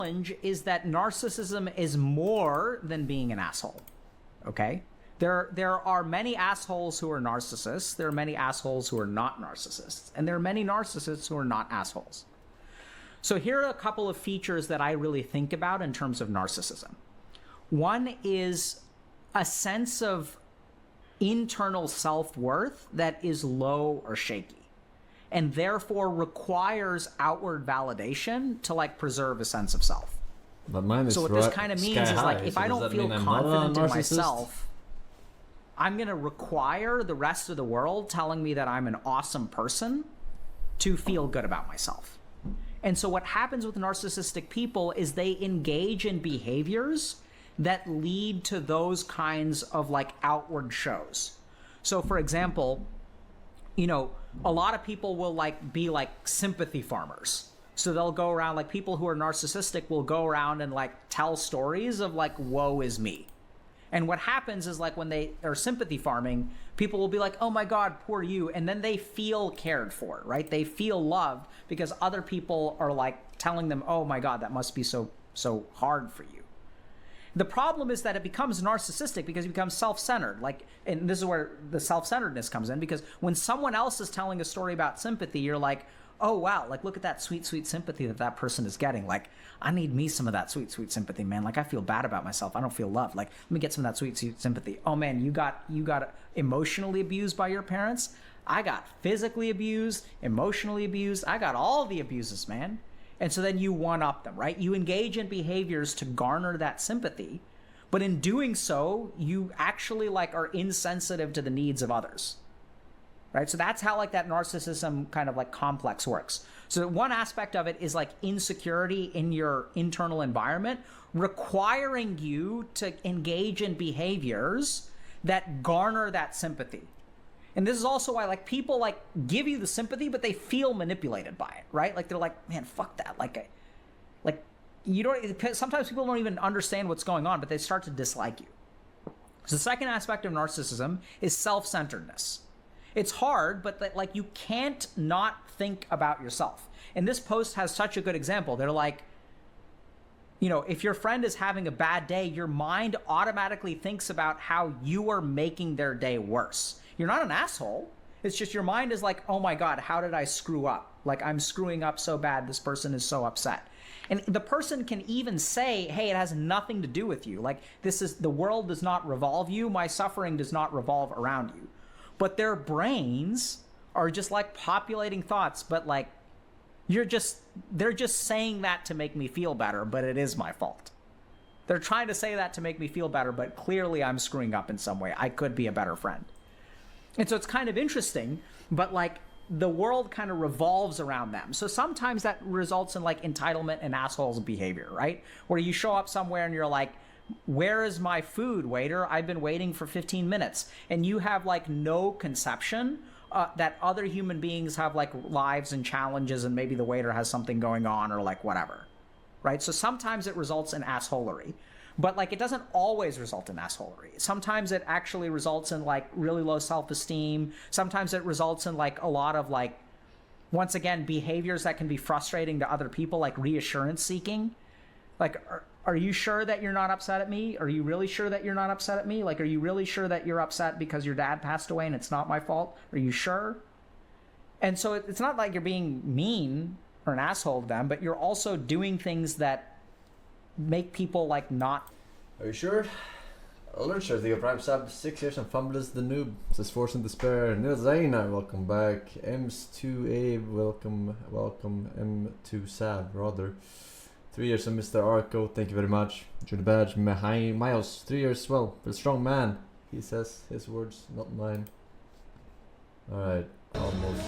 challenge is that narcissism is more than being an asshole. Okay? There are many assholes who are narcissists. There are many assholes who are not narcissists. And there are many narcissists who are not assholes. So here are a couple of features that I really think about in terms of narcissism. One is a sense of internal self-worth that is low or shaky, and therefore requires outward validation to like preserve a sense of self. But mine is so what this kind of means is like, if I don't feel confident in myself, I'm going to require the rest of the world telling me that I'm an awesome person to feel good about myself. And so what happens with narcissistic people is they engage in behaviors that lead to those kinds of like outward shows. So for example, you know, a lot of people will like be like sympathy farmers. So they'll go around, like people who are narcissistic will go around and like tell stories of like, woe is me. And what happens is like when they are sympathy farming, people will be like, oh my God, poor you. And then they feel cared for, right? They feel loved because other people are like telling them, oh my God, that must be so hard for you. The problem is that it becomes narcissistic because it becomes self-centered. Like, and this is where the self-centeredness comes in, because when someone else is telling a story about sympathy, you're like, oh wow, like look at that sweet, sweet sympathy that person is getting. Like, I need me some of that sweet, sweet sympathy, man. Like, I feel bad about myself. I don't feel loved. Like, let me get some of that sweet, sweet sympathy. Oh man, you got emotionally abused by your parents. I got physically abused, emotionally abused. I got all the abuses, man. And so then you one-up them, right? You engage in behaviors to garner that sympathy, but in doing so, you actually like are insensitive to the needs of others, right? So that's how like that narcissism kind of like complex works. So one aspect of it is like insecurity in your internal environment, requiring you to engage in behaviors that garner that sympathy. And this is also why like people like give you the sympathy, but they feel manipulated by it, right? Like they're like, man, fuck that. Like you don't, sometimes people don't even understand what's going on, but they start to dislike you. So the second aspect of narcissism is self-centeredness. It's hard, but like you can't not think about yourself. And this post has such a good example. They're like, you know, if your friend is having a bad day, your mind automatically thinks about how you are making their day worse. You're not an asshole. It's just your mind is like, oh my God, how did I screw up? Like, I'm screwing up so bad. This person is so upset. And the person can even say, hey, it has nothing to do with you. Like, this is, the world does not revolve you. My suffering does not revolve around you. But their brains are just like populating thoughts, but like, they're just saying that to make me feel better, but it is my fault. They're trying to say that to make me feel better, but clearly I'm screwing up in some way. I could be a better friend. And so it's kind of interesting, but like the world kind of revolves around them. So sometimes that results in like entitlement and assholes behavior, right? Where you show up somewhere and you're like, where is my food, waiter? I've been waiting for 15 minutes. And you have like no conception that other human beings have like lives and challenges, and maybe the waiter has something going on or like whatever, right? So sometimes it results in assholery. But like it doesn't always result in assholery. Sometimes it actually results in like really low self-esteem. Sometimes it results in like a lot of like, once again, behaviors that can be frustrating to other people, like reassurance seeking. Like, are you sure that you're not upset at me? Are you really sure that you're not upset at me? Like, are you really sure that you're upset because your dad passed away and it's not my fault? Are you sure? And so it's not like you're being mean or an asshole to them, but you're also doing things that make people like not. Are you sure? Alert sure the Prime sub 6 years and fumbled as the noob. Says Forsen Despair. Nils Zaina, welcome back. Ems2A, welcome. M2 Sav, rather. 3 years and Mr. Arco, thank you very much. Enjoy the badge. Miles, 3 years as well. But a strong man. He says his words, not mine. Alright, almost.